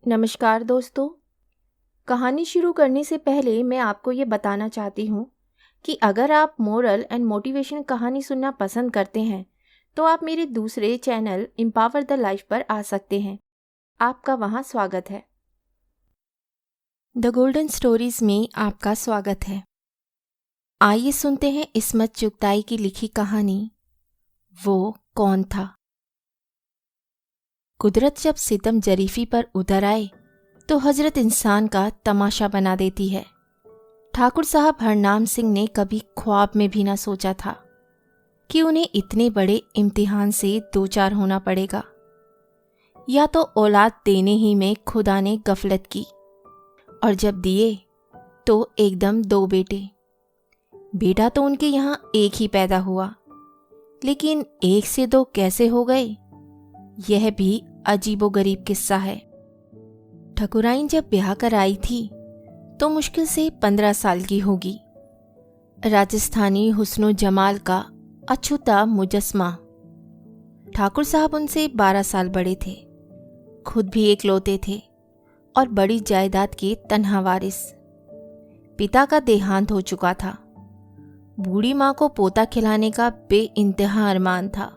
नमस्कार दोस्तों। कहानी शुरू करने से पहले मैं आपको ये बताना चाहती हूँ कि अगर आप मोरल एंड मोटिवेशन कहानी सुनना पसंद करते हैं तो आप मेरे दूसरे चैनल एम्पावर द लाइफ पर आ सकते हैं। आपका वहाँ स्वागत है। द गोल्डन स्टोरीज में आपका स्वागत है। आइए सुनते हैं इस्मत चुगताई की लिखी कहानी वो कौन था। कुदरत जब सितम जरीफी पर उतर आए तो हजरत इंसान का तमाशा बना देती है। ठाकुर साहब हरनाम सिंह ने कभी ख्वाब में भी ना सोचा था कि उन्हें इतने बड़े इम्तिहान से दो चार होना पड़ेगा। या तो औलाद देने ही में खुदा ने गफलत की और जब दिए तो एकदम दो बेटे। बेटा तो उनके यहाँ एक ही पैदा हुआ, लेकिन एक से दो कैसे हो गए, यह भी अजीबोगरीब किस्सा है। ठकुराइन जब ब्याह कर आई थी तो मुश्किल से 15 साल की होगी। राजस्थानी हुस्नो जमाल का अछूता मुजस्मा। ठाकुर साहब उनसे 12 साल बड़े थे, खुद भी एकलौते थे और बड़ी जायदाद के तन्हा वारिस। पिता का देहांत हो चुका था। बूढ़ी माँ को पोता खिलाने का बेइंतहा अरमान था,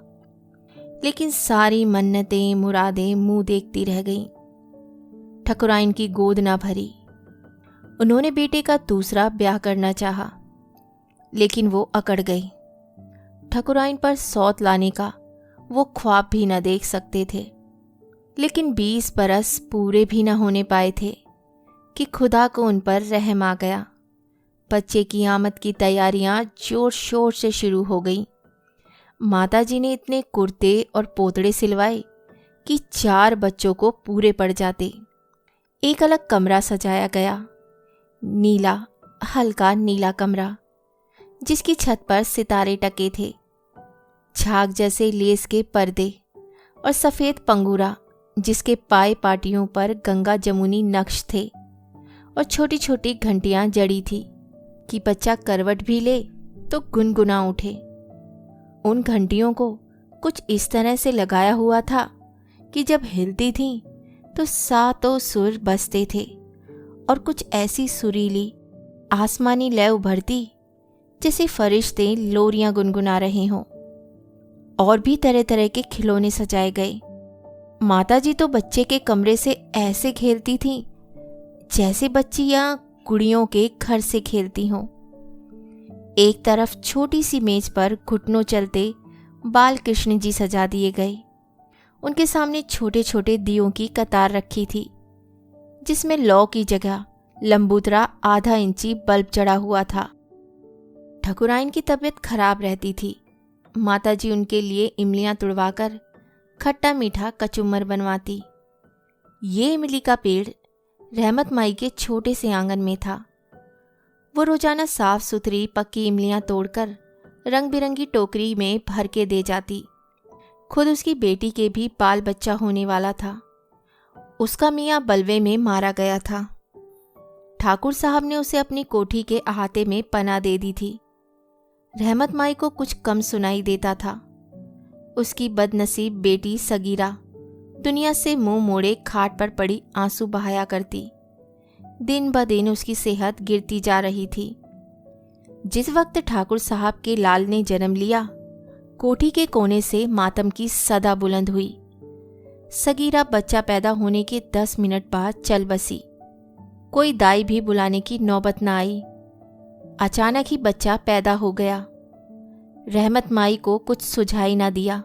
लेकिन सारी मन्नतें मुरादें मुंह देखती रह गईं। ठकुराइन की गोद ना भरी। उन्होंने बेटे का दूसरा ब्याह करना चाहा, लेकिन वो अकड़ गई। ठकुराइन पर सौत लाने का वो ख्वाब भी न देख सकते थे, लेकिन 20 बरस पूरे भी न होने पाए थे कि खुदा को उन पर रहम आ गया। बच्चे की आमद की तैयारियां जोर शोर से शुरू हो गईं। माताजी ने इतने कुर्ते और पोतड़े सिलवाए कि 4 बच्चों को पूरे पड़ जाते। एक अलग कमरा सजाया गया, नीला, हल्का नीला कमरा, जिसकी छत पर सितारे टके थे। झाग जैसे लेस के पर्दे और सफ़ेद पंगूरा, जिसके पाए पाटियों पर गंगा जमुनी नक्श थे, और छोटी छोटी घंटियां जड़ी थी कि बच्चा करवट भी ले तो गुनगुना उठे। उन घंटियों को कुछ इस तरह से लगाया हुआ था कि जब हिलती थीं तो सातों सुर बजते थे, और कुछ ऐसी सुरीली आसमानी लय उभरती जैसे फरिश्ते लोरियां गुनगुना रहे हों। और भी तरह तरह के खिलौने सजाए गए। माताजी तो बच्चे के कमरे से ऐसे खेलती थीं जैसे बच्चियां गुड़ियों के घर से खेलती हों। एक तरफ छोटी सी मेज पर घुटनों चलते बाल कृष्ण जी सजा दिए गए। उनके सामने छोटे छोटे दियों की कतार रखी थी, जिसमें लौ की जगह लंबूतरा आधा इंची बल्ब चढ़ा हुआ था। ठकुराइन की तबीयत खराब रहती थी। माताजी उनके लिए इमलियां तुड़वाकर खट्टा मीठा कचुम्बर बनवाती। ये इमली का पेड़ रहमत माई के छोटे से आंगन में था। वो रोजाना साफ सुथरी पक्की इमलियां तोड़कर रंग बिरंगी टोकरी में भर के दे जाती। खुद उसकी बेटी के भी बाल बच्चा होने वाला था। उसका मियाँ बलवे में मारा गया था। ठाकुर साहब ने उसे अपनी कोठी के अहाते में पनाह दे दी थी। रहमत माई को कुछ कम सुनाई देता था। उसकी बदनसीब बेटी सगीरा दुनिया से मुंह मोड़े खाट पर पड़ी आंसू बहाया करती। दिन ब दिन उसकी सेहत गिरती जा रही थी। जिस वक्त ठाकुर साहब के लाल ने जन्म लिया, कोठी के कोने से मातम की सदा बुलंद हुई। सगीरा बच्चा पैदा होने के 10 मिनट बाद चल बसी। कोई दाई भी बुलाने की नौबत न आई। अचानक ही बच्चा पैदा हो गया। रहमत माई को कुछ सुझाई ना दिया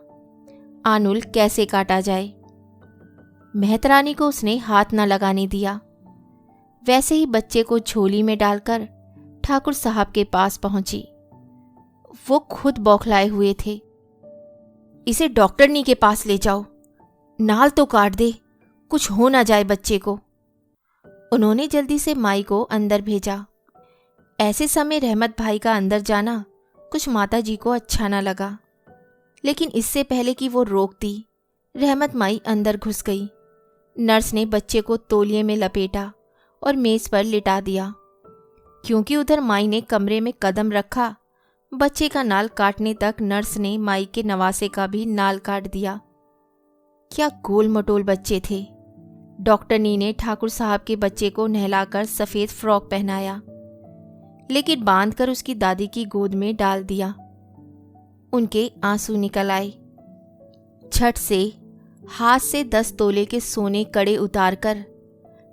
आनुल कैसे काटा जाए। मेहतरानी को उसने हाथ ना लगाने दिया। वैसे ही बच्चे को झोली में डालकर ठाकुर साहब के पास पहुंची। वो खुद बौखलाए हुए थे। इसे डॉक्टरनी के पास ले जाओ, नाल तो काट दे, कुछ हो ना जाए बच्चे को। उन्होंने जल्दी से माई को अंदर भेजा। ऐसे समय रहमत भाई का अंदर जाना कुछ माताजी को अच्छा ना लगा, लेकिन इससे पहले कि वो रोकती, रहमत माई अंदर घुस गई। नर्स ने बच्चे को तौलिए में लपेटा और मेज पर लिटा दिया। क्योंकि उधर माई ने कमरे में कदम रखा, बच्चे का नाल काटने तक नर्स ने माई के नवासे का भी नाल काट दिया। क्या गोल मटोल बच्चे थे, डॉक्टरनी ने ठाकुर साहब के बच्चे को नहलाकर सफ़ेद फ्रॉक पहनाया, लेकिन बांधकर उसकी दादी की गोद में डाल दिया। उनके आंसू निकल आए। झट से हाथ से 10 तोले के सोने कड़े उतारकर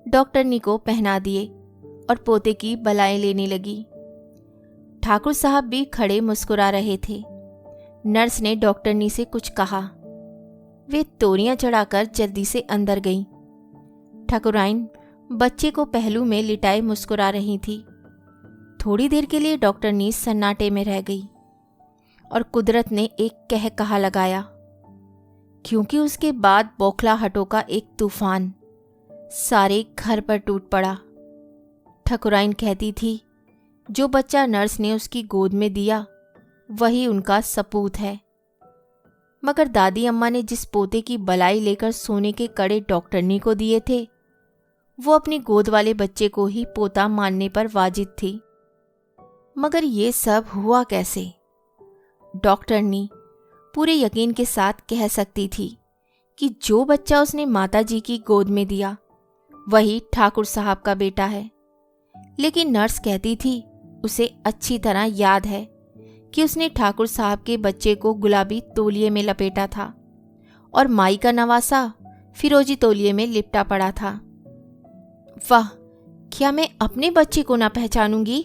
डॉक्टरनी को पहना दिए और पोते की बलाएं लेने लगी। ठाकुर साहब भी खड़े मुस्कुरा रहे थे। नर्स ने डॉक्टरनी से कुछ कहा। वे तोरियां चढ़ाकर जल्दी से अंदर गईं। ठाकुराइन बच्चे को पहलू में लिटाए मुस्कुरा रही थी। थोड़ी देर के लिए डॉक्टरनी सन्नाटे में रह गई और कुदरत ने एक कह कहा लगाया, क्योंकि उसके बाद बौखलाहटों का एक तूफान सारे घर पर टूट पड़ा। ठाकुराइन कहती थी, जो बच्चा नर्स ने उसकी गोद में दिया वही उनका सपूत है। मगर दादी अम्मा ने जिस पोते की बलाई लेकर सोने के कड़े डॉक्टरनी को दिए थे, वो अपनी गोद वाले बच्चे को ही पोता मानने पर वाजिद थी। मगर ये सब हुआ कैसे? डॉक्टरनी पूरे यकीन के साथ कह सकती थी कि जो बच्चा उसने माताजी की गोद में दिया वही ठाकुर साहब का बेटा है। लेकिन नर्स कहती थी उसे अच्छी तरह याद है कि उसने ठाकुर साहब के बच्चे को गुलाबी तौलिए में लपेटा था और माई का नवासा फिरोजी तौलिए में लिपटा पड़ा था। वाह, क्या मैं अपने बच्चे को ना पहचानूंगी?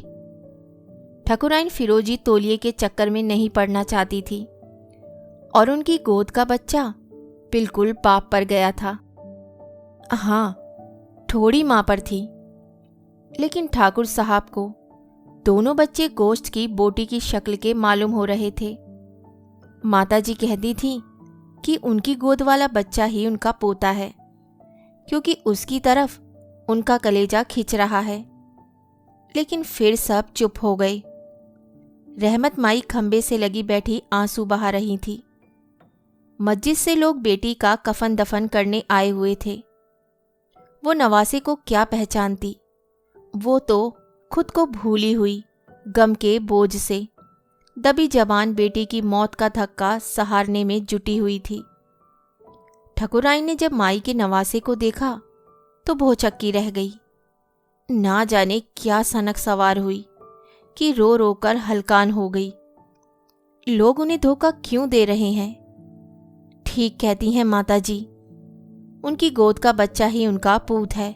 ठाकुराइन फिरोजी तौलिए के चक्कर में नहीं पड़ना चाहती थी और उनकी गोद का बच्चा बिल्कुल बाप पर गया था। हाँ, थोड़ी माँ पर थी, लेकिन ठाकुर साहब को दोनों बच्चे गोश्त की बोटी की शक्ल के मालूम हो रहे थे। माताजी कहती थी कि उनकी गोद वाला बच्चा ही उनका पोता है, क्योंकि उसकी तरफ उनका कलेजा खिंच रहा है। लेकिन फिर सब चुप हो गए। रहमत माई खंबे से लगी बैठी आंसू बहा रही थी। मस्जिद से लोग बेटी का कफन दफन करने आए हुए थे। वो नवासे को क्या पहचानती? वो तो खुद को भूली हुई गम के बोझ से दबी जबान बेटी की मौत का धक्का सहारने में जुटी हुई थी। ठकुराइन ने जब माई के नवासे को देखा तो भौचक्की रह गई। ना जाने क्या सनक सवार हुई कि रो रो कर हलकान हो गई। लोग उन्हें धोखा क्यों दे रहे हैं? ठीक कहती हैं माताजी, उनकी गोद का बच्चा ही उनका पूत है।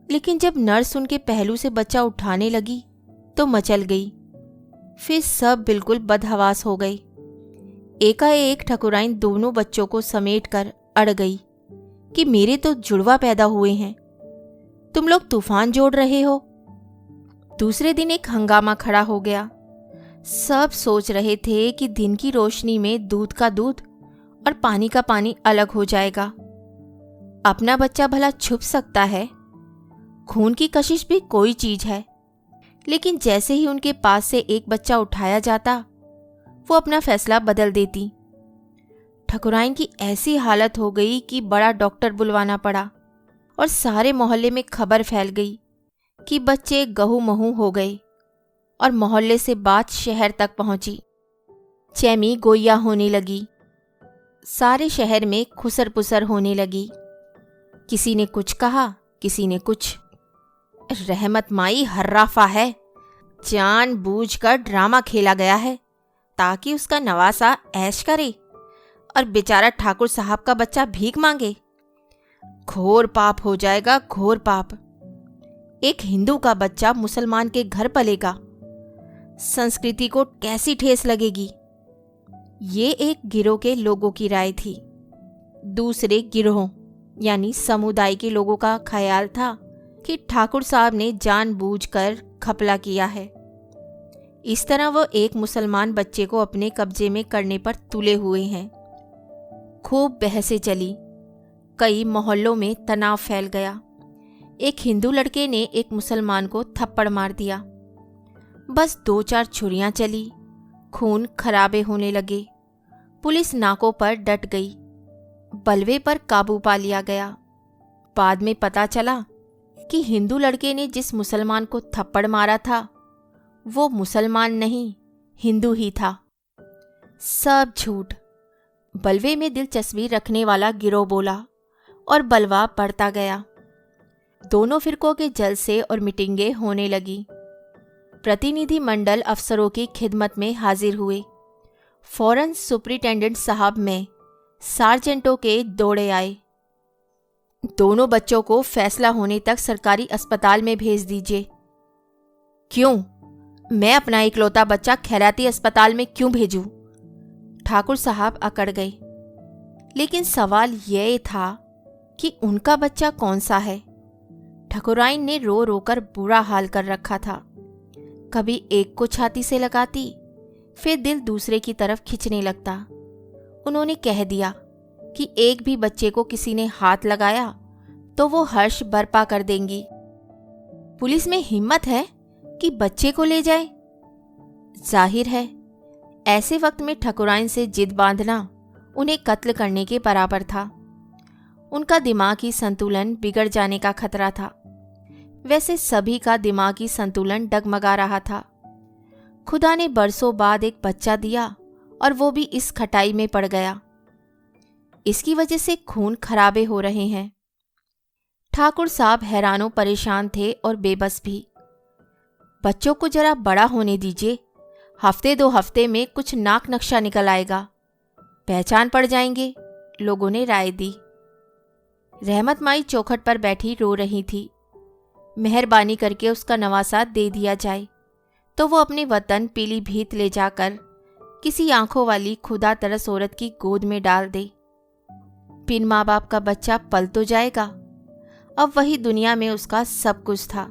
लेकिन जब नर्स उनके पहलू से बच्चा उठाने लगी तो मचल गई। फिर सब बिल्कुल बदहवास हो गई। एकाएक ठकुराइन दोनों बच्चों को समेट कर अड़ गई कि मेरे तो जुड़वा पैदा हुए हैं, तुम लोग तूफान जोड़ रहे हो। दूसरे दिन एक हंगामा खड़ा हो गया। सब सोच रहे थे कि दिन की रोशनी में दूध का दूध और पानी का पानी अलग हो जाएगा। अपना बच्चा भला छुप सकता है? खून की कशिश भी कोई चीज है। लेकिन जैसे ही उनके पास से एक बच्चा उठाया जाता, वो अपना फैसला बदल देती। ठकुराइन की ऐसी हालत हो गई कि बड़ा डॉक्टर बुलवाना पड़ा और सारे मोहल्ले में खबर फैल गई कि बच्चे गहू महू हो गए और मोहल्ले से बात शहर तक पहुंची। चैमी गोया होने लगी। सारे शहर में खुसर पुसर होने लगी। किसी ने कुछ कहा, किसी ने कुछ। रहमत माई हर्राफा है, जानबूझकर ड्रामा खेला गया है ताकि उसका नवासा ऐश करे और बेचारा ठाकुर साहब का बच्चा भीख मांगे। घोर पाप हो जाएगा, घोर पाप। एक हिंदू का बच्चा मुसलमान के घर पलेगा, संस्कृति को कैसी ठेस लगेगी। ये एक गिरोह के लोगों की राय थी। दूसरे गिरोह यानी समुदाय के लोगों का ख्याल था कि ठाकुर साहब ने जानबूझकर घपला किया है। इस तरह वो एक मुसलमान बच्चे को अपने कब्जे में करने पर तुले हुए हैं। खूब बहसें चली। कई मोहल्लों में तनाव फैल गया। एक हिंदू लड़के ने एक मुसलमान को थप्पड़ मार दिया। बस 2-4 छुरियां चली, खून खराबे होने लगे। पुलिस नाकों पर डट गई। बलवे पर काबू पा लिया गया। बाद में पता चला कि हिंदू लड़के ने जिस मुसलमान को थप्पड़ मारा था वो मुसलमान नहीं, हिंदू ही था। सब झूठ। बलवे में दिलचस्पी रखने वाला गिरोह बोला, और बलवा बढ़ता गया। दोनों फिरकों के जलसे और मीटिंगें होने लगी। प्रतिनिधि मंडल अफसरों की खिदमत में हाजिर हुए। फौरन सुपरिटेंडेंट साहब में सार्जेंटों के दौड़े आए। दोनों बच्चों को फैसला होने तक सरकारी अस्पताल में भेज दीजिए। क्यों? मैं अपना इकलौता बच्चा खैराती अस्पताल में क्यों भेजूं? ठाकुर साहब अकड़ गए। लेकिन सवाल यह था कि उनका बच्चा कौन सा है। ठकुराइन ने रो रो कर बुरा हाल कर रखा था। कभी एक को छाती से लगाती, फिर दिल दूसरे की तरफ खिंचने लगता। उन्होंने कह दिया कि एक भी बच्चे को किसी ने हाथ लगाया तो वो हर्ष बर्पा कर देंगी। पुलिस में हिम्मत है कि बच्चे को ले जाए? जाहिर है ऐसे वक्त में ठकुराइन से जिद बांधना उन्हें कत्ल करने के बराबर था। उनका दिमागी संतुलन बिगड़ जाने का खतरा था। वैसे सभी का दिमागी संतुलन डगमगा रहा था। खुदा ने बरसों बाद एक बच्चा दिया और वो भी इस खटाई में पड़ गया। इसकी वजह से खून खराबे हो रहे हैं। ठाकुर साहब हैरानों परेशान थे और बेबस भी। बच्चों को जरा बड़ा होने दीजिए, हफ्ते 2 हफ्ते में कुछ नाक नक्शा निकल आएगा, पहचान पड़ जाएंगे, लोगों ने राय दी। रहमत माई चौखट पर बैठी रो रही थी। मेहरबानी करके उसका नवासा दे दिया जाए तो वो अपने वतन पीलीभीत ले जाकर किसी आंखों वाली खुदा तरस औरत की गोद में डाल दे। बिन माँ बाप का बच्चा पल तो जाएगा। अब वही दुनिया में उसका सब कुछ था,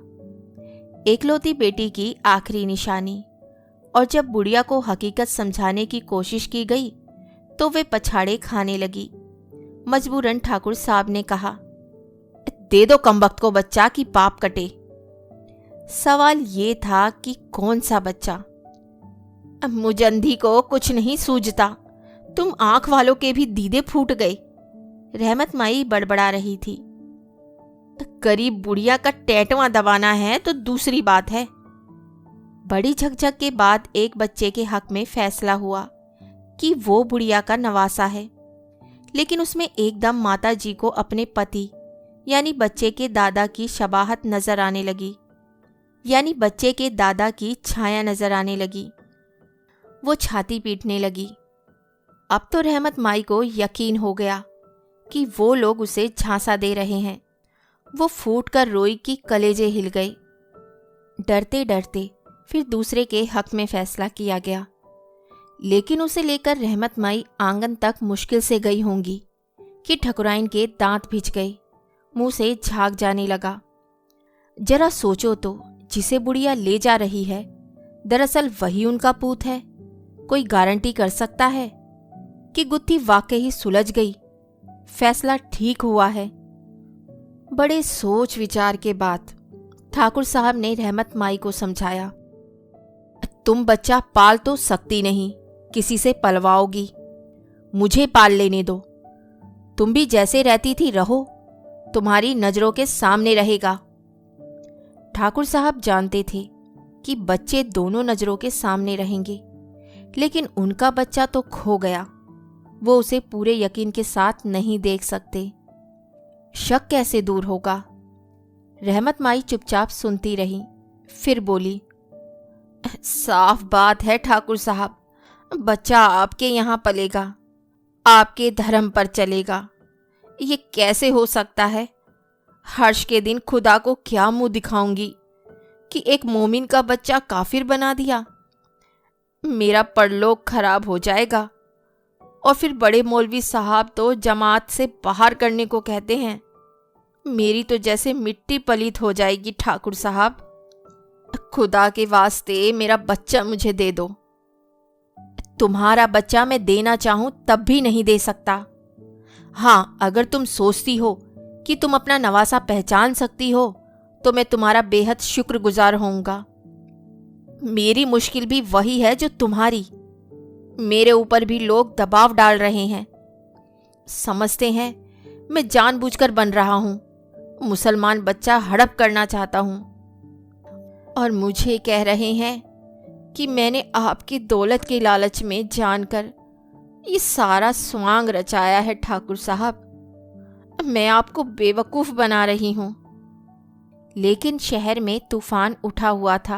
एकलौती बेटी की आखिरी निशानी। और जब बुढ़िया को हकीकत समझाने की कोशिश की गई तो वे पछाड़े खाने लगी। मजबूरन ठाकुर साहब ने कहा, दे दो कमबख्त को बच्चा कि पाप कटे। सवाल ये था कि कौन सा बच्चा? मुझ अंधी को कुछ नहीं सूझता, तुम आंख वालों के भी दीदे फूट गए। रहमत माई बड़बड़ा रही थी। गरीब बुढ़िया का टैटवा दबाना है तो दूसरी बात है। बड़ी झकझक के बाद एक बच्चे के हक में फैसला हुआ कि वो बुढ़िया का नवासा है। लेकिन उसमें एकदम माता जी को अपने पति यानी बच्चे के दादा की शबाहत नजर आने लगी, यानी बच्चे के दादा की छाया नजर आने लगी। वो छाती पीटने लगी। अब तो रहमत माई को यकीन हो गया कि वो लोग उसे झांसा दे रहे हैं। वो फूट कर रोई कि कलेजे हिल गए। डरते डरते फिर दूसरे के हक में फैसला किया गया। लेकिन उसे लेकर रहमत माई आंगन तक मुश्किल से गई होंगी कि ठकुराइन के दांत भिज गए, मुंह से झाग जाने लगा। जरा सोचो तो, जिसे बुढ़िया ले जा रही है दरअसल वही उनका पूत है। कोई गारंटी कर सकता है कि गुत्थी वाकई सुलझ गई, फैसला ठीक हुआ है? बड़े सोच विचार के बाद ठाकुर साहब ने रहमत माई को समझाया, तुम बच्चा पाल तो सकती नहीं, किसी से पलवाओगी, मुझे पाल लेने दो। तुम भी जैसे रहती थी रहो, तुम्हारी नजरों के सामने रहेगा। ठाकुर साहब जानते थे कि बच्चे दोनों नजरों के सामने रहेंगे, लेकिन उनका बच्चा तो खो गया। वो उसे पूरे यकीन के साथ नहीं देख सकते। शक कैसे दूर होगा? रहमत माई चुपचाप सुनती रही, फिर बोली, साफ बात है ठाकुर साहब, बच्चा आपके यहाँ पलेगा, आपके धर्म पर चलेगा। ये कैसे हो सकता है? हर्ष के दिन खुदा को क्या मुंह दिखाऊंगी कि एक मोमिन का बच्चा काफिर बना दिया। मेरा परलोक खराब हो जाएगा। और फिर बड़े मौलवी साहब तो जमात से बाहर करने को कहते हैं। मेरी तो जैसे मिट्टी पलीत हो जाएगी ठाकुर साहब। खुदा के वास्ते मेरा बच्चा मुझे दे दो। तुम्हारा बच्चा मैं देना चाहूं तब भी नहीं दे सकता। हाँ, अगर तुम सोचती हो कि तुम अपना नवासा पहचान सकती हो तो मैं तुम्हारा बेहद शुक्रगुजार होऊंगा। मेरी मुश्किल भी वही है जो तुम्हारी। मेरे ऊपर भी लोग दबाव डाल रहे हैं। समझते हैं मैं जानबूझकर बन रहा हूं, मुसलमान बच्चा हड़प करना चाहता हूं। और मुझे कह रहे हैं कि मैंने आपकी दौलत के लालच में जानकर ये सारा स्वांग रचाया है ठाकुर साहब। मैं आपको बेवकूफ बना रही हूं। लेकिन शहर में तूफान उठा हुआ था।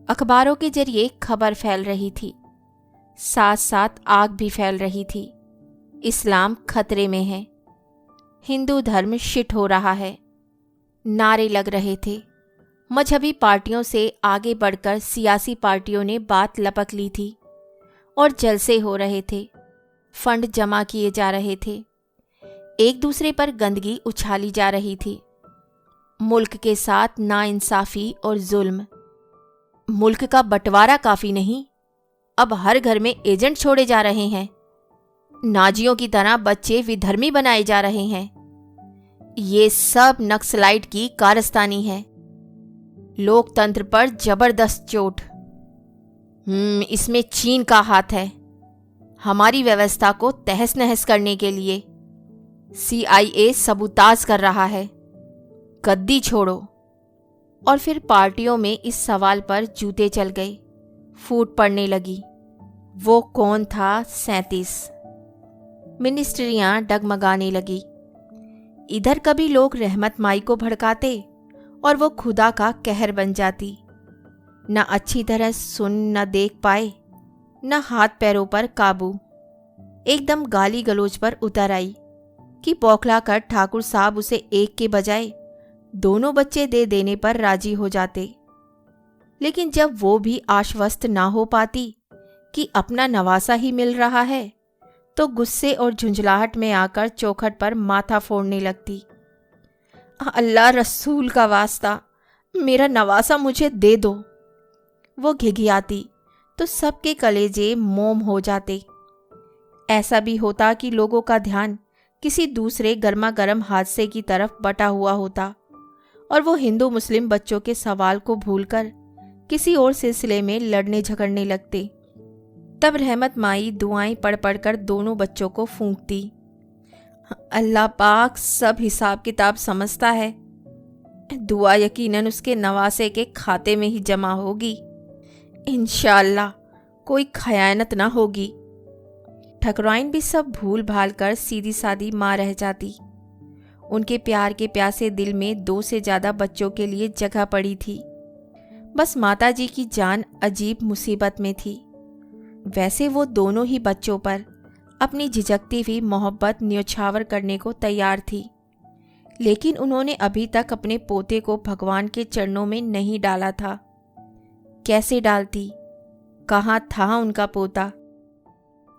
अखबारों के जरिए खबर फैल रही थी, साथ साथ आग भी फैल रही थी। इस्लाम खतरे में है, हिंदू धर्म शिट हो रहा है। नारे लग रहे थे। मजहबी पार्टियों से आगे बढ़कर सियासी पार्टियों ने बात लपक ली थी और जलसे हो रहे थे। फंड जमा किए जा रहे थे। एक दूसरे पर गंदगी उछाली जा रही थी। मुल्क के साथ नाइंसाफी और जुल्म। मुल्क का बंटवारा काफी नहीं, अब हर घर में एजेंट छोड़े जा रहे हैं। नाजियों की तरह बच्चे विधर्मी बनाए जा रहे हैं। ये सब नक्सलाइट की कारस्तानी है। लोकतंत्र पर जबरदस्त चोट। इसमें चीन का हाथ है। हमारी व्यवस्था को तहस नहस करने के लिए CIA सबूताज कर रहा है। गद्दी छोड़ो। और फिर पार्टियों में इस सवाल पर जूते चल गए। फूट पड़ने लगी। वो कौन था 37? मिनिस्ट्रियां डगमगाने लगी। इधर कभी लोग रहमत माई को भड़काते और वो खुदा का कहर बन जाती। न अच्छी तरह सुन न देख पाए, न हाथ पैरों पर काबू। एकदम गाली गलोच पर उतर आई कि बौखला कर ठाकुर साहब उसे एक के बजाय दोनों बच्चे दे देने पर राजी हो जाते। लेकिन जब वो भी आश्वस्त ना हो पाती कि अपना नवासा ही मिल रहा है, तो गुस्से और झुंझलाहट में आकर चौखट पर माथा फोड़ने लगती। अल्लाह रसूल का वास्ता, मेरा नवासा मुझे दे दो। वो घिघियाती तो सबके कलेजे मोम हो जाते। ऐसा भी होता कि लोगों का ध्यान किसी दूसरे गर्मा गर्म हादसे की तरफ बटा हुआ होता और वो हिंदू मुस्लिम बच्चों के सवाल को भूलकर किसी और सिलसिले में लड़ने झगड़ने लगते। तब रहमत माई दुआएं पढ़ पढ़ कर दोनों बच्चों को फूंकती। अल्लाह पाक सब हिसाब किताब समझता है। दुआ यकीनन उसके नवासे के खाते में ही जमा होगी। इंशाअल्लाह कोई खयानत ना होगी। ठकुराइन भी सब भूल भाल कर सीधी सादी माँ रह जाती। उनके प्यार के प्यासे दिल में 2 से ज़्यादा बच्चों के लिए जगह पड़ी थी। बस माताजी की जान अजीब मुसीबत में थी। वैसे वो दोनों ही बच्चों पर अपनी झिझकती हुई मोहब्बत न्योछावर करने को तैयार थी। लेकिन उन्होंने अभी तक अपने पोते को भगवान के चरणों में नहीं डाला था। कैसे डालती? कहाँ था उनका पोता?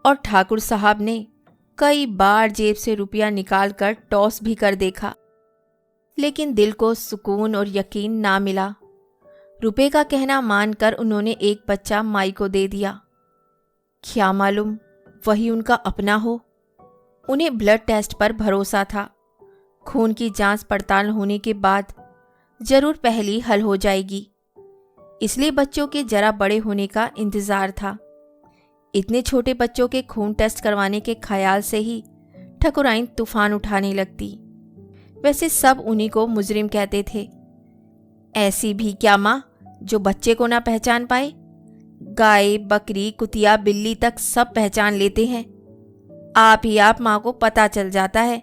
और ठाकुर साहब ने कई बार जेब से रुपया निकालकर टॉस भी कर देखा, लेकिन दिल को सुकून और यकीन ना मिला। रुपए का कहना मानकर उन्होंने एक बच्चा माई को दे दिया। क्या मालूम वही उनका अपना हो। उन्हें ब्लड टेस्ट पर भरोसा था। खून की जांच पड़ताल होने के बाद जरूर पहली हल हो जाएगी। इसलिए बच्चों के जरा बड़े होने का इंतजार था। इतने छोटे बच्चों के खून टेस्ट करवाने के ख्याल से ही ठकुराइन तूफान उठाने लगती। वैसे सब उन्हीं को मुजरिम कहते थे। ऐसी भी क्या माँ जो बच्चे को ना पहचान पाए? गाय, बकरी, कुतिया, बिल्ली तक सब पहचान लेते हैं। आप ही आप माँ को पता चल जाता है।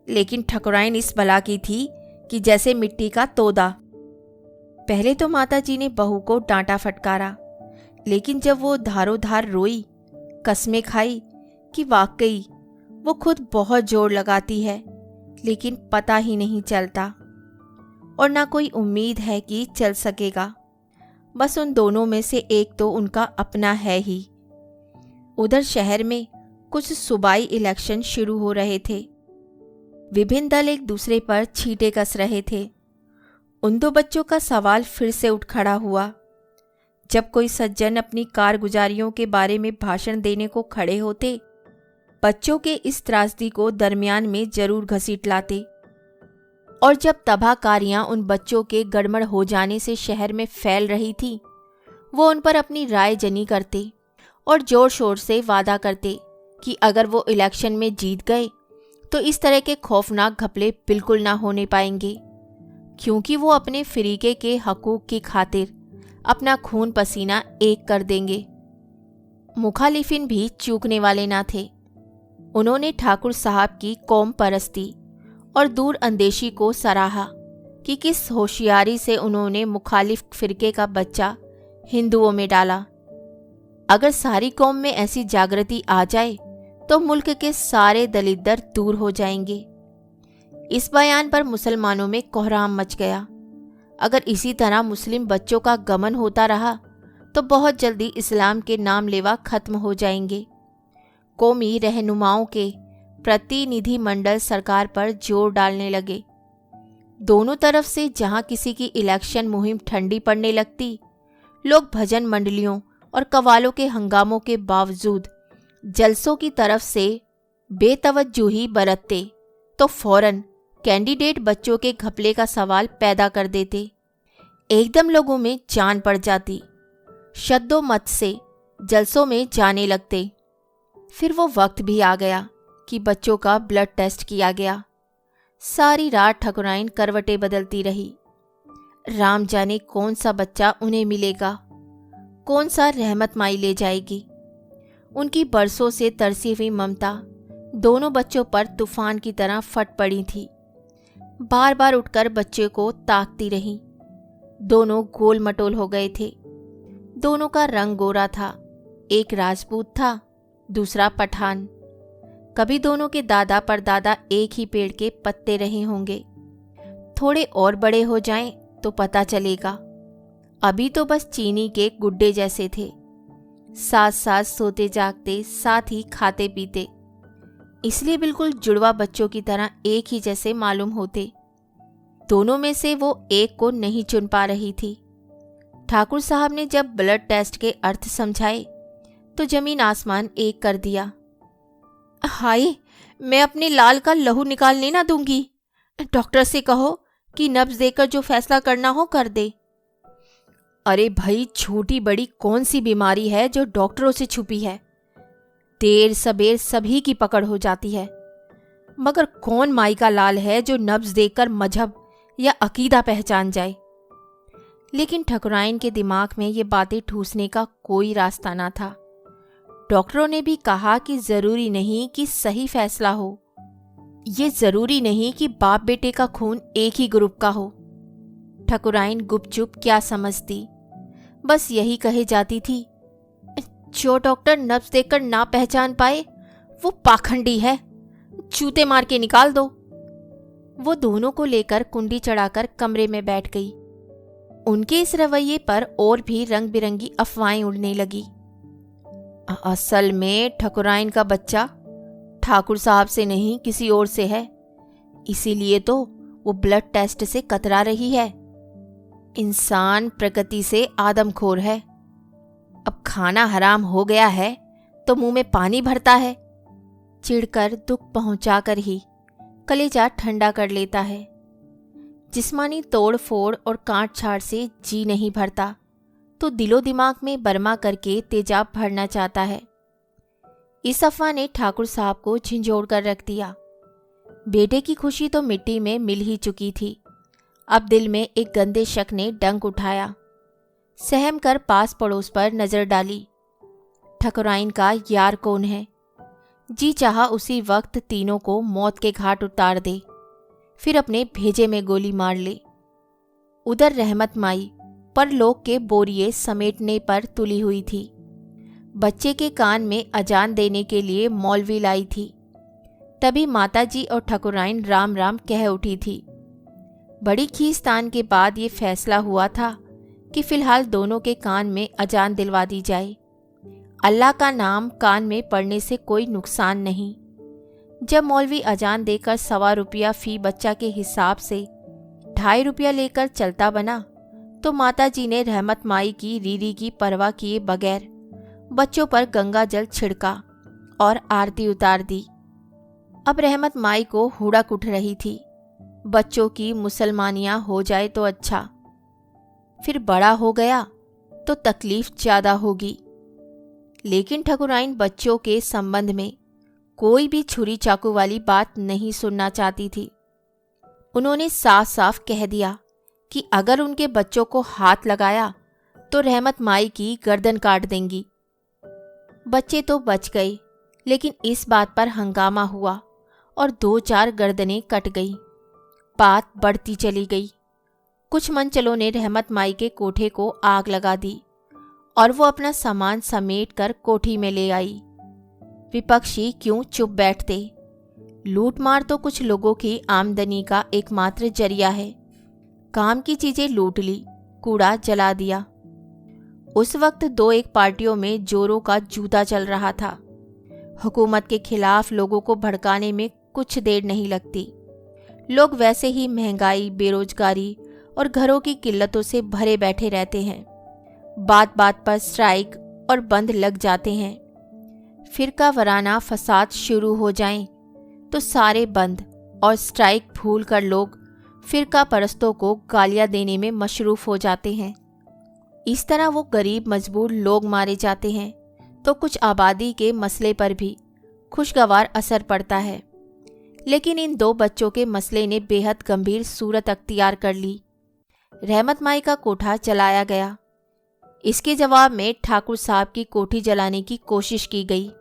लेकिन ठकुराइन इस भला की थी कि जैसे मिट्टी का तोदा। पहले तो माताजी ने बहू को डांटा फटकारा, लेकिन जब वो धारोधार रोई, कस्में खाई कि वाकई वो खुद बहुत जोर लगाती है, लेकिन पता ही नहीं चलता और ना कोई उम्मीद है कि चल सकेगा। बस उन दोनों में से एक तो उनका अपना है ही। उधर शहर में कुछ सूबाई इलेक्शन शुरू हो रहे थे। विभिन्न दल एक दूसरे पर छींटे कस रहे थे। उन 2 बच्चों का सवाल फिर से उठ खड़ा हुआ। जब कोई सज्जन अपनी कारगुजारियों के बारे में भाषण देने को खड़े होते, बच्चों के इस त्रासदी को दरमियान में जरूर घसीट लाते। और जब तबाहकारियां उन बच्चों के गड़बड़ हो जाने से शहर में फैल रही थी, वो उन पर अपनी राय जनी करते और जोर शोर से वादा करते कि अगर वो इलेक्शन में जीत गए तो इस तरह के खौफनाक घपले बिल्कुल ना होने पाएंगे, क्योंकि वो अपने फरीके के हकूक की खातिर अपना खून पसीना एक कर देंगे। मुखालिफिन भी चूकने वाले ना थे। उन्होंने ठाकुर साहब की कौम परस्ती और दूर अंदेशी को सराहा कि किस होशियारी से उन्होंने मुखालिफ फिरके का बच्चा हिंदुओं में डाला। अगर सारी कौम में ऐसी जागृति आ जाए तो मुल्क के सारे दलित दर दूर हो जाएंगे। इस बयान पर मुसलमानों में कोहराम मच गया। अगर इसी तरह मुस्लिम बच्चों का गमन होता रहा तो बहुत जल्दी इस्लाम के नाम लेवा खत्म हो जाएंगे। कौमी रहनुमाओं के प्रतिनिधि मंडल सरकार पर जोर डालने लगे। दोनों तरफ से जहां किसी की इलेक्शन मुहिम ठंडी पड़ने लगती, लोग भजन मंडलियों और कवालों के हंगामों के बावजूद जलसों की तरफ से बेतवज्जुही बरतते तो फौरन कैंडिडेट बच्चों के घपले का सवाल पैदा कर देते। एकदम लोगों में जान पड़ जाती, शद्दोमत से जलसों में जाने लगते। फिर वो वक्त भी आ गया कि बच्चों का ब्लड टेस्ट किया गया। सारी रात ठकुराइन करवटें बदलती रही। राम जाने कौन सा बच्चा उन्हें मिलेगा, कौन सा रहमत माई ले जाएगी। उनकी बरसों से तरसी हुई ममता दोनों बच्चों पर तूफान की तरह फट पड़ी थी। बार बार उठकर बच्चे को ताकती रही। दोनों गोल मटोल हो गए थे। दोनों का रंग गोरा था। एक राजपूत था, दूसरा पठान। कभी दोनों के दादा परदादा एक ही पेड़ के पत्ते रहे होंगे। थोड़े और बड़े हो जाएं तो पता चलेगा। अभी तो बस चीनी के गुड्डे जैसे थे। साथ साथ सोते जागते, साथ ही खाते पीते, इसलिए बिल्कुल जुड़वा बच्चों की तरह एक ही जैसे मालूम होते। दोनों में से वो एक को नहीं चुन पा रही थी। ठाकुर साहब ने जब ब्लड टेस्ट के अर्थ समझाए तो जमीन आसमान एक कर दिया। हाय, मैं अपने लाल का लहू निकालने ना दूंगी। डॉक्टर से कहो कि नब्ज देकर जो फैसला करना हो कर दे। अरे भाई, छोटी बड़ी कौन सी बीमारी है जो डॉक्टरों से छुपी है? देर सबेर सभी की पकड़ हो जाती है, मगर कौन माई का लाल है जो नब्ज देकर मजहब या अकीदा पहचान जाए। लेकिन ठकुराइन के दिमाग में ये बातें ठूसने का कोई रास्ता ना था। डॉक्टरों ने भी कहा कि जरूरी नहीं कि सही फैसला हो। ये जरूरी नहीं कि बाप बेटे का खून एक ही ग्रुप का हो। ठकुराइन गुपचुप क्या समझती, बस यही कहे जाती थी, जो डॉक्टर नब्ज देखकर ना पहचान पाए वो पाखंडी है, जूते मार के निकाल दो। वो दोनों को लेकर कुंडी चढ़ाकर कमरे में बैठ गई। उनके इस रवैये पर और भी रंग बिरंगी अफवाहें उड़ने लगी। असल में ठकुराइन का बच्चा ठाकुर साहब से नहीं किसी और से है, इसीलिए तो वो ब्लड टेस्ट से कतरा रही है। इंसान प्रकृति से आदमखोर है। अब खाना हराम हो गया है तो मुंह में पानी भरता है। चिढ़कर दुख पहुंचाकर ही कलेजा ठंडा कर लेता है। जिस्मानी तोड़ फोड़ और काट छाड़ से जी नहीं भरता तो दिलो दिमाग में बरमा करके तेजाब भरना चाहता है। इस अफवाह ने ठाकुर साहब को झिंझोड़ कर रख दिया। बेटे की खुशी तो मिट्टी में मिल ही चुकी थी। अब दिल में एक गंदे शक ने डंक उठाया। सहम कर पास पड़ोस पर नजर डाली। ठकुराइन का यार कौन है? जी चाहा उसी वक्त तीनों को मौत के घाट उतार दे, फिर अपने भेजे में गोली मार ले। उधर रहमत माई परलोक के बोरिये समेटने पर तुली हुई थी। बच्चे के कान में अजान देने के लिए मौलवी लाई थी। तभी माताजी और ठकुराइन राम राम कह उठी थी। बड़ी खींचतान के बाद ये फैसला हुआ था कि फिलहाल दोनों के कान में अजान दिलवा दी जाए। अल्लाह का नाम कान में पड़ने से कोई नुकसान नहीं। जब मौलवी अजान देकर 1.25 रुपया फी बच्चा के हिसाब से 2.5 रुपया लेकर चलता बना तो माताजी ने रहमत माई की रीरी की परवाह किए बगैर बच्चों पर गंगा जल छिड़का और आरती उतार दी। अब रहमत माई को हुड़क उठ रही थी, बच्चों की मुसलमानियां हो जाए तो अच्छा, फिर बड़ा हो गया तो तकलीफ ज्यादा होगी। लेकिन ठकुराइन बच्चों के संबंध में कोई भी छुरी चाकू वाली बात नहीं सुनना चाहती थी। उन्होंने साफ साफ कह दिया कि अगर उनके बच्चों को हाथ लगाया तो रहमत माई की गर्दन काट देंगी। बच्चे तो बच गए, लेकिन इस बात पर हंगामा हुआ और 2-4 गर्दनें कट गई। बात बढ़ती चली गई। कुछ मनचलों ने रहमत माई के कोठे को आग लगा दी और वो अपना सामान समेट कर कोठी में ले आई। विपक्षी क्यों चुप बैठते? लूटमार तो कुछ लोगों की आमदनी का एकमात्र जरिया है। काम की चीजें लूट ली, कूड़ा जला दिया। उस वक्त दो एक पार्टियों में जोरों का जूता चल रहा था। हुकूमत के खिलाफ लोगों को भड़काने में कुछ देर नहीं लगती। लोग वैसे ही महंगाई, बेरोजगारी और घरों की किल्लतों से भरे बैठे रहते हैं। बात बात पर स्ट्राइक और बंद लग जाते हैं। फिरका वराना फसाद शुरू हो जाएं तो सारे बंद और स्ट्राइक भूल कर लोग फिरका परस्तों को गालियां देने में मशरूफ हो जाते हैं। इस तरह वो गरीब मजबूर लोग मारे जाते हैं तो कुछ आबादी के मसले पर भी खुशगवार असर पड़ता है। लेकिन इन दो बच्चों के मसले ने बेहद गंभीर सूरत अख्तियार कर ली। रहमत माई का कोठा जलाया गया। इसके जवाब में ठाकुर साहब की कोठी जलाने की कोशिश की गई।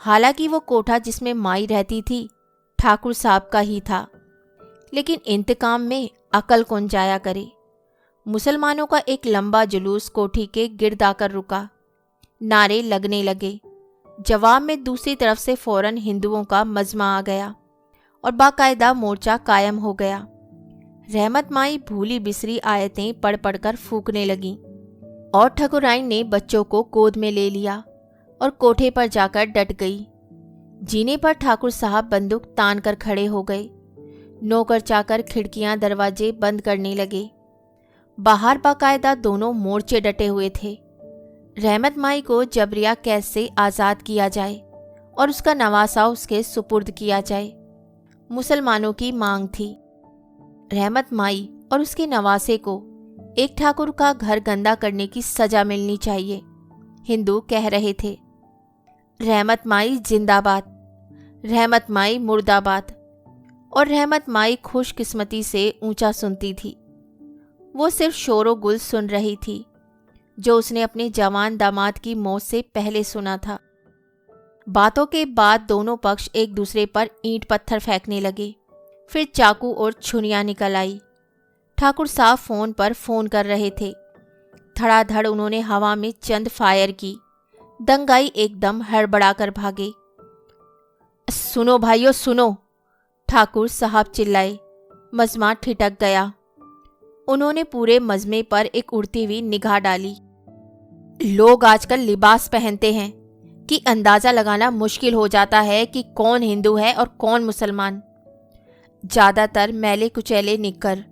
हालांकि वो कोठा जिसमें माई रहती थी ठाकुर साहब का ही था, लेकिन इंतकाम में अकल कौन जाया करे। मुसलमानों का एक लंबा जुलूस कोठी के गिर्द आकर रुका। नारे लगने लगे। जवाब में दूसरी तरफ से फौरन हिंदुओं का मजमा आ गया और बाकायदा मोर्चा कायम हो गया। रहमत माई भूली बिसरी आयतें पढ़ पढ़कर फूकने लगीं और ठकुराइन ने बच्चों को गोद में ले लिया और कोठे पर जाकर डट गई। जीने पर ठाकुर साहब बंदूक तान कर खड़े हो गए। नौकर चाकर खिड़कियां दरवाजे बंद करने लगे। बाहर बाकायदा दोनों मोर्चे डटे हुए थे। रहमत माई को जबरिया कैद से आज़ाद किया जाए और उसका नवासा उसके सुपुर्द किया जाए, मुसलमानों की मांग थी। रहमत माई और उसके नवासे को एक ठाकुर का घर गंदा करने की सजा मिलनी चाहिए, हिंदू कह रहे थे। रहमत माई जिंदाबाद, रहमत माई मुर्दाबाद। और रहमत माई खुशकिस्मती से ऊंचा सुनती थी। वो सिर्फ शोरो गुल सुन रही थी जो उसने अपने जवान दामाद की मौत से पहले सुना था। बातों के बाद दोनों पक्ष एक दूसरे पर ईंट पत्थर फेंकने लगे। फिर चाकू और छुरियां निकल आई। ठाकुर साहब फोन पर फोन कर रहे थे। धड़ाधड़ उन्होंने हवा में चंद फायर की। दंगाई एकदम हड़बड़ा कर भागे। सुनो भाइयों सुनो, ठाकुर साहब चिल्लाए। मजमा ठिठक गया। उन्होंने पूरे मजमे पर एक उड़ती हुई निगाह डाली। लोग आजकल लिबास पहनते हैं कि अंदाजा लगाना मुश्किल हो जाता है कि कौन हिंदू है और कौन मुसलमान। ज्यादातर मैले कुचैले निक्कर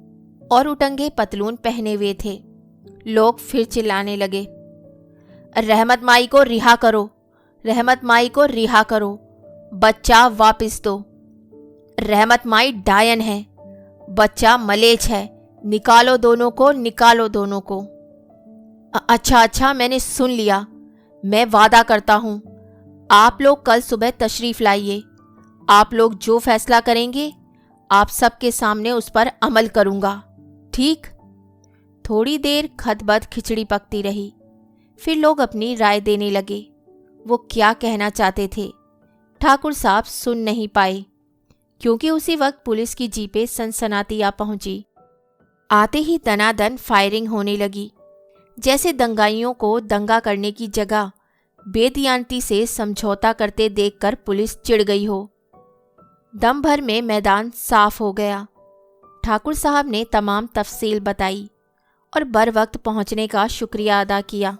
और उटंगे पतलून पहने हुए थे। लोग फिर चिल्लाने लगे, रहमत माई को रिहा करो, रहमत माई को रिहा करो, बच्चा वापिस दो। रहमत माई डायन है, बच्चा मलेच है, निकालो दोनों को, निकालो दोनों को। अच्छा मैंने सुन लिया। मैं वादा करता हूं आप लोग कल सुबह तशरीफ लाइए। आप लोग जो फैसला करेंगे आप सबके सामने उस पर अमल करूंगा, ठीक? थोड़ी देर खतबद खिचड़ी पकती रही। फिर लोग अपनी राय देने लगे। वो क्या कहना चाहते थे ठाकुर साहब सुन नहीं पाए, क्योंकि उसी वक्त पुलिस की जीपें सनसनाती आ पहुंची। आते ही दनादन फायरिंग होने लगी, जैसे दंगाइयों को दंगा करने की जगह बेदियानती से समझौता करते देखकर पुलिस चिढ़ गई हो। दम भर में मैदान साफ हो गया। ठाकुर साहब ने तमाम तफसील बताई और बर वक्त पहुंचने का शुक्रिया अदा किया।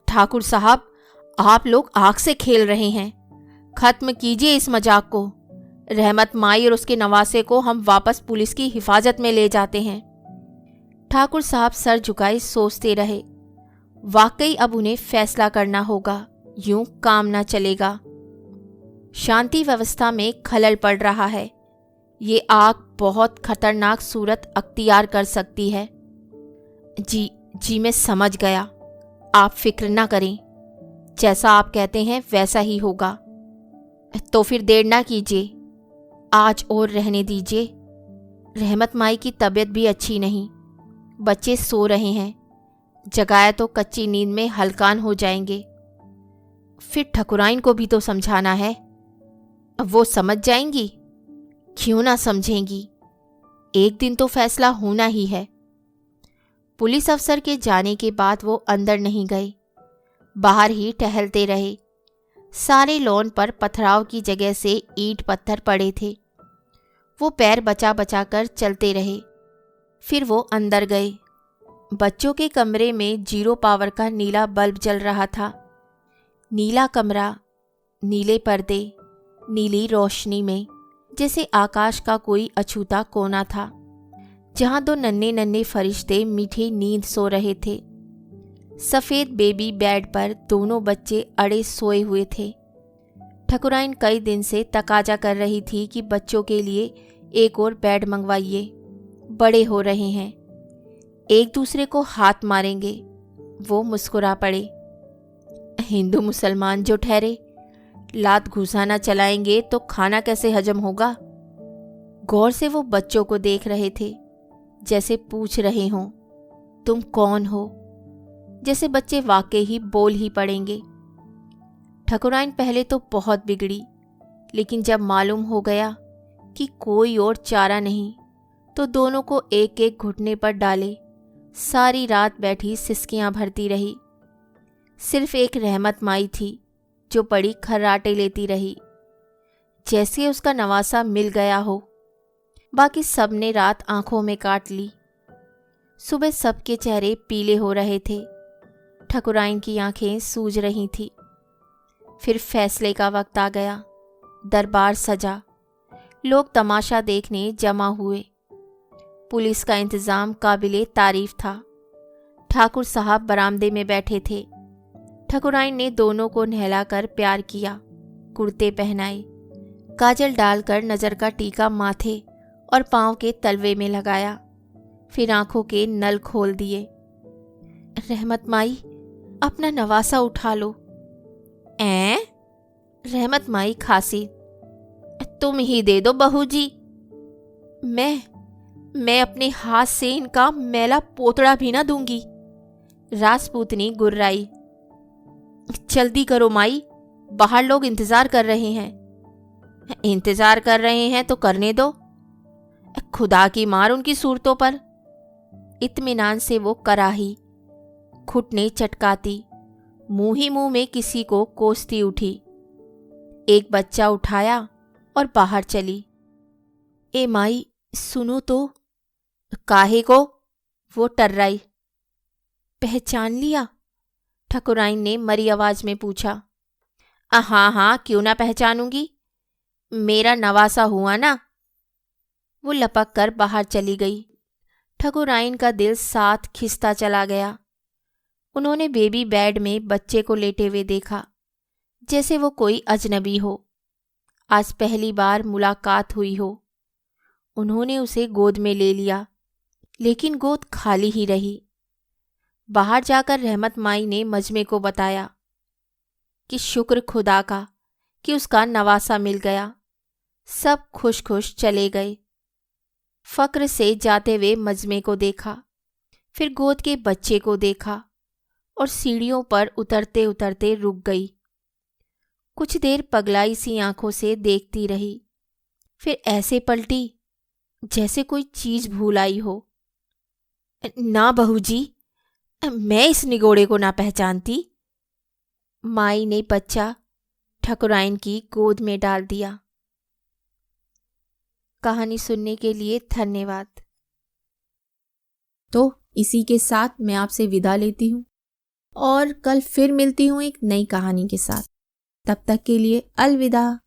ठाकुर साहब, आप लोग आग से खेल रहे हैं, खत्म कीजिए इस मजाक को। रहमत माई और उसके नवासे को हम वापस पुलिस की हिफाजत में ले जाते हैं। ठाकुर साहब सर झुकाए सोचते रहे। वाकई अब उन्हें फैसला करना होगा, यूं काम ना चलेगा। शांति व्यवस्था में खलल पड़ रहा है। ये आग बहुत खतरनाक सूरत अख्तियार कर सकती है। जी मैं समझ गया, आप फिक्र ना करें, जैसा आप कहते हैं वैसा ही होगा। तो फिर देर ना कीजिए, आज और रहने दीजिए। रहमत माई की तबीयत भी अच्छी नहीं, बच्चे सो रहे हैं, जगाया तो कच्ची नींद में हलकान हो जाएंगे। फिर ठकुराइन को भी तो समझाना है, वो समझ जाएंगी। क्यों ना समझेंगी, एक दिन तो फैसला होना ही है। पुलिस अफसर के जाने के बाद वो अंदर नहीं गए, बाहर ही टहलते रहे। सारे लॉन पर पथराव की जगह से ईंट पत्थर पड़े थे। वो पैर बचा बचा कर चलते रहे। फिर वो अंदर गए। बच्चों के कमरे में 0 पावर का नीला बल्ब जल रहा था। नीला कमरा, नीले पर्दे, नीली रोशनी में जैसे आकाश का कोई अछूता कोना था, जहां 2 नन्हे नन्हे फरिश्ते मीठी नींद सो रहे थे। सफ़ेद बेबी बेड पर दोनों बच्चे अड़े सोए हुए थे। ठकुराइन कई दिन से तकाजा कर रही थी कि बच्चों के लिए एक और बेड मंगवाइए, बड़े हो रहे हैं, एक दूसरे को हाथ मारेंगे। वो मुस्कुरा पड़े। हिंदू मुसलमान जो ठहरे, लात घुसाना चलाएंगे तो खाना कैसे हजम होगा। गौर से वो बच्चों को देख रहे थे, जैसे पूछ रहे हों, तुम कौन हो, जैसे बच्चे वाकई ही बोल ही पड़ेंगे। ठकुराइन पहले तो बहुत बिगड़ी, लेकिन जब मालूम हो गया कि कोई और चारा नहीं, तो दोनों को एक एक घुटने पर डाले सारी रात बैठी सिसकियां भरती रही। सिर्फ एक रहमत माई थी जो बड़ी खर्राटे लेती रही, जैसे उसका नवासा मिल गया हो। बाकी सब ने रात आंखों में काट ली। सुबह सबके चेहरे पीले हो रहे थे। ठकुराइन की आंखें सूज रही थी। फिर फैसले का वक्त आ गया। दरबार सजा। लोग तमाशा देखने जमा हुए। पुलिस का इंतजाम काबिले तारीफ था। ठाकुर साहब बरामदे में बैठे थे। ठकुराइन ने दोनों को नहलाकर प्यार किया, कुर्ते पहनाए, काजल डालकर नज़र का टीका माथे और पांव के तलवे में लगाया। फिर आंखों के नल खोल दिए। रहमत माई, अपना नवासा उठा लो। रहमत माई खांसी। तुम ही दे दो बहू जी। मैं अपने हाथ से इनका मैला पोतड़ा भी ना दूंगी। राजपूतनी गुर्राई। जल्दी करो माई, बाहर लोग इंतजार कर रहे हैं। इंतजार कर रहे हैं तो करने दो, खुदा की मार उनकी सूरतों पर। इत्मीनान से वो कराही, घुटने चटकाती, मुंह ही मुंह में किसी को कोसती उठी। एक बच्चा उठाया और बाहर चली। ए माई, सुनो तो। काहे को? वो टर्राई। पहचान लिया? ठकुराइन ने मरी आवाज में पूछा। हाँ हाँ, क्यों ना पहचानूंगी, मेरा नवासा हुआ ना। वो लपक कर बाहर चली गई। ठकुराइन का दिल साथ खिसता चला गया। उन्होंने बेबी बेड में बच्चे को लेटे हुए देखा, जैसे वो कोई अजनबी हो, आज पहली बार मुलाकात हुई हो। उन्होंने उसे गोद में ले लिया, लेकिन गोद खाली ही रही। बाहर जाकर रहमत माई ने मजमे को बताया कि शुक्र खुदा का कि उसका नवासा मिल गया। सब खुश खुश चले गए। फक्र से जाते हुए मजमे को देखा, फिर गोद के बच्चे को देखा और सीढ़ियों पर उतरते उतरते रुक गई। कुछ देर पगलाई सी आंखों से देखती रही, फिर ऐसे पलटी जैसे कोई चीज भूल आई हो। ना बहू जी, मैं इस निगोड़े को ना पहचानती। माई ने बच्चा ठकुराइन की गोद में डाल दिया। कहानी सुनने के लिए धन्यवाद। तो इसी के साथ मैं आपसे विदा लेती हूँ और कल फिर मिलती हूँ एक नई कहानी के साथ। तब तक के लिए अलविदा।